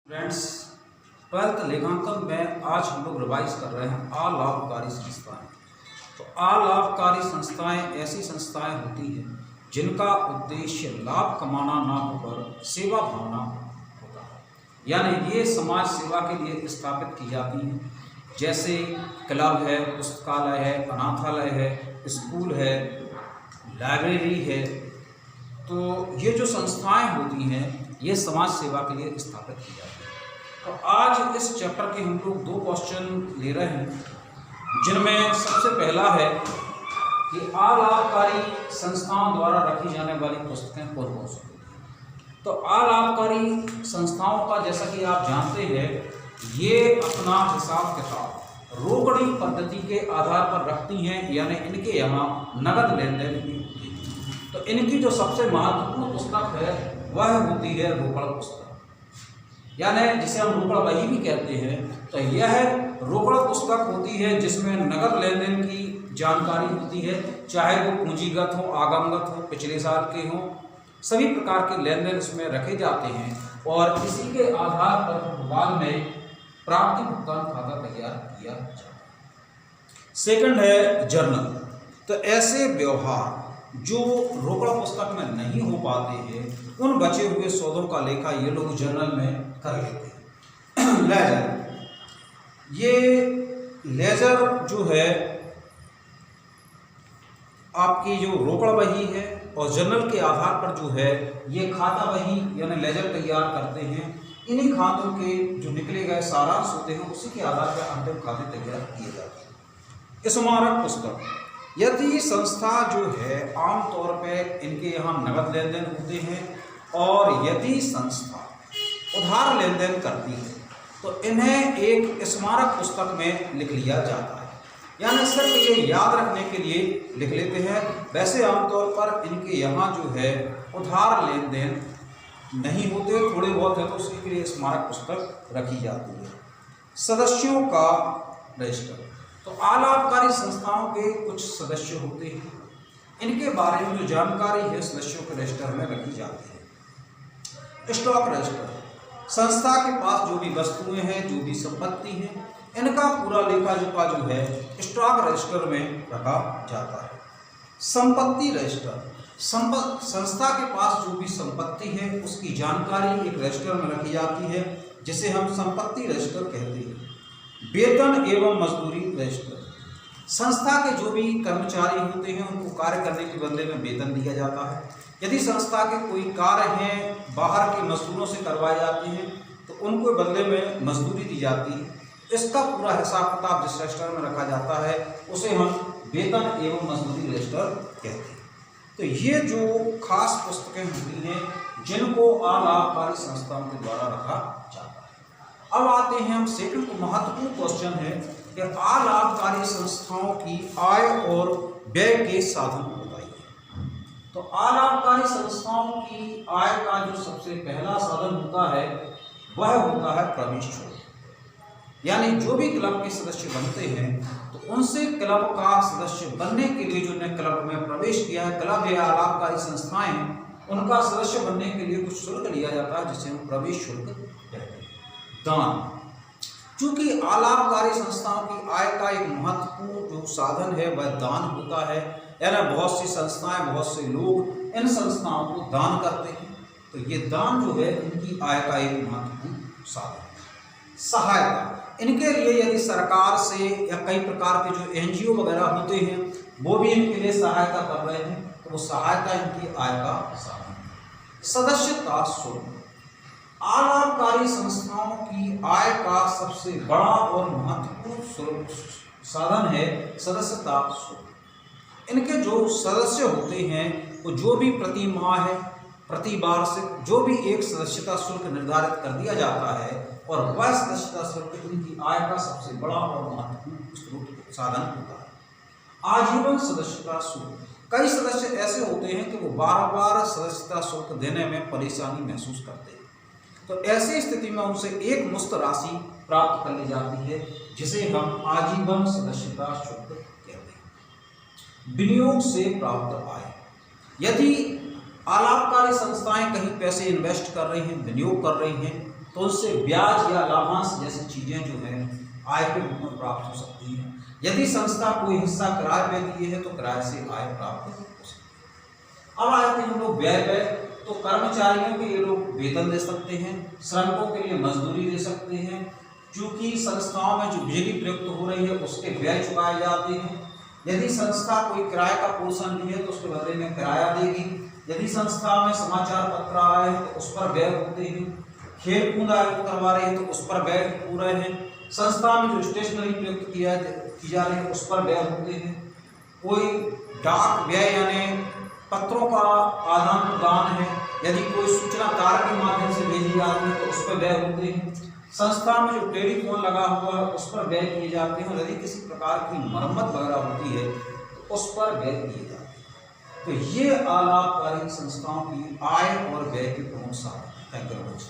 Friends, twelfth लेखांकन में आज हम लोग रिवाइज कर रहे हैं अलाभकारी संस्थाएं। तो अलाभकारी संस्थाएं ऐसी संस्थाएं होती हैं जिनका उद्देश्य लाभ कमाना ना होकर सेवा भावना होता है, यानी ये समाज सेवा के लिए स्थापित की जाती हैं। जैसे क्लब है, पुस्तकालय है, अनाथालय है, स्कूल है, लाइब्रेरी है। तो ये जो संस्थाएं होती हैं ये समाज सेवा के लिए स्थापित की जाती है। तो आज इस चैप्टर के हम लोग दो क्वेश्चन ले रहे हैं, जिनमें सबसे पहला है कि अलाभकारी संस्थाओं द्वारा रखी जाने वाली पुस्तकें कौन कौन सी होती हैं। तो अलाभकारी संस्थाओं का, जैसा कि आप जानते हैं, ये अपना हिसाब किताब रोकड़ी पद्धति के आधार पर रखती हैं, यानी इनके यहाँ नगद लेन देन भी होती है। तो इनकी जो सबसे महत्वपूर्ण पुस्तक है वह होती है रोकड़ पुस्तक, यानी जिसे हम रोकड़ बही भी कहते हैं। तो यह रोकड़ पुस्तक होती है जिसमें नगद लेन देन की जानकारी होती है, चाहे वो पूंजीगत हो, आगमगत हो, पिछले साल के हो, सभी प्रकार के लेन देन इसमें रखे जाते हैं और इसी के आधार पर बाद में प्राप्ति भुगतान खाता तैयार किया जाता है। सेकंड है जर्नल। तो ऐसे व्यवहार जो रोकड़ पुस्तक में नहीं हो पाते हैं, उन बचे हुए सौदों का लेखा ये लोग जर्नल में कर लेते हैं। लेजर, ये लेजर जो है आपकी जो रोकड़ बही है और जर्नल के आधार पर जो है ये खाता बही यानी लेजर तैयार करते हैं। इन्हीं खातों के जो निकले गए सारांश होते हैं उसी के आधार पर अंतिम खाते तैयार किए जाते हैं। स्मारक पुस्तक, यदि संस्था जो है आमतौर पर इनके यहाँ नगद लेन देन होते हैं और यदि संस्था उधार लेन देन करती है तो इन्हें एक स्मारक पुस्तक में लिख लिया जाता है, यानी सिर्फ ये याद रखने के लिए लिख लेते हैं। वैसे आमतौर पर इनके यहाँ जो है उधार लेन देन नहीं होते, थोड़े बहुत है, तो उसी के लिए स्मारक पुस्तक रखी जाती है। सदस्यों का रजिस्टर, तो अलाभकारी संस्थाओं के कुछ सदस्य होते हैं, इनके बारे में जो जानकारी है सदस्यों के रजिस्टर में रखी जाती है। स्टॉक रजिस्टर, संस्था के पास जो भी वस्तुएं हैं, जो भी संपत्ति है, इनका पूरा लेखा जोखा जो है स्टॉक रजिस्टर में रखा जाता है। संपत्ति रजिस्टर, संस्था के पास जो भी संपत्ति है उसकी जानकारी एक रजिस्टर में रखी जाती है, जिसे हम संपत्ति रजिस्टर कहते हैं। वेतन एवं मजदूरी रजिस्टर, संस्था के जो भी कर्मचारी होते हैं उनको कार्य करने के बदले में वेतन दिया जाता है। यदि संस्था के कोई कार्य हैं बाहर के मजदूरों से करवाए जाते हैं तो उनको बदले में मजदूरी दी जाती है। इसका पूरा हिसाब किताब जिस रजिस्टर में रखा जाता है उसे हम वेतन एवं मजदूरी रजिस्टर कहते हैं। तो ये जो खास पुस्तकें होती हैं जिनको अलाभकारी संस्थाओं के द्वारा रखा जाता है। अब आते हैं हम सेकंड को, महत्वपूर्ण क्वेश्चन है कि अलाभकारी संस्थाओं की आय और व्यय के साधन बताइए। तो अलाभकारी संस्थाओं की आय का जो सबसे पहला साधन होता है वह होता है प्रवेश शुल्क, यानी जो भी क्लब के सदस्य बनते हैं तो उनसे क्लब का सदस्य बनने के लिए जो ने क्लब में प्रवेश किया है, क्लब या अलाभकारी संस्थाएं, उनका सदस्य बनने के लिए कुछ शुल्क लिया जाता है जिसे हम प्रवेश शुल्क कहते हैं। दान, चूंकि अलाभकारी संस्थाओं की आय का एक महत्वपूर्ण जो साधन है वह दान होता है, यानी बहुत सी संस्थाएं, बहुत से लोग इन संस्थाओं को दान करते हैं, तो ये दान जो है इनकी आय का एक महत्वपूर्ण साधन है। सहायता, इनके लिए यदि सरकार से या कई प्रकार के जो एनजीओ वगैरह होते हैं वो भी इनके लिए सहायता कर रहे हैं तो वो सहायता इनकी आय का साधन है। सदस्यता शुल्क, अलाभकारी संस्थाओं की आय का सबसे बड़ा और महत्वपूर्ण साधन है सदस्यता शुल्क। इनके जो सदस्य होते हैं वो जो भी प्रति माह है, प्रति वार्षिक जो भी एक सदस्यता शुल्क निर्धारित कर दिया जाता है और वह सदस्यता शुल्क इनकी आय का सबसे बड़ा और महत्वपूर्ण साधन होता है। आजीवन सदस्यता शुल्क, कई सदस्य ऐसे होते हैं कि वो बार बार सदस्यता शुल्क देने में परेशानी महसूस करते हैं, तो ऐसी स्थिति में उनसे एक मुश्त राशि प्राप्त कर ली जाती है जिसे हम आजीवन सदस्यता शुल्क कहते हैं। विनियोग से प्राप्त आय, यदि अलाभकारी संस्थाएं कहीं पैसे इन्वेस्ट कर रही हैं, विनियोग कर रही हैं, तो उससे ब्याज या लाभांश जैसी चीज़ें जो है आय के रूप में प्राप्त हो सकती हैं। यदि संस्था कोई हिस्सा किराए पे दिए है तो किराए से आय प्राप्त हो सकती है। अब आते हैं हम लोग व्यय पे। तो कर्मचारियों के लिए लोग वेतन दे सकते हैं, श्रमिकों के लिए मजदूरी दे सकते हैं, क्योंकि संस्थाओं में जो बिजली प्रयुक्त हो रही है उसके व्यय चुकाए जाते हैं। यदि संस्था कोई किराए का पोर्शन ली है तो उसके बदले में किराया देगी। यदि संस्था में समाचार पत्र आए हैं तो उस पर व्यय होते हैं। खेल कूद आयोजित करवा रही है तो उस पर व्यय हो रहे हैं। संस्था में जो स्टेशनरी प्रयुक्त की जा रही है उस पर व्यय होते हैं। कोई डाक व्यय यानी पत्रों का आदान प्रदान है, यदि कोई सूचना तार के माध्यम से भेजी जाती है तो उस पर व्यय होते हैं। संस्था में जो टेलीफोन लगा हुआ है उस पर व्यय किए जाते हैं। यदि किसी प्रकार की मरम्मत वगैरह होती है तो उस पर व्यय किए जाते हैं। तो ये अलाभकारी संस्थाओं की आय और व्यय के प्रमुख साधन हैं। Thank you very much.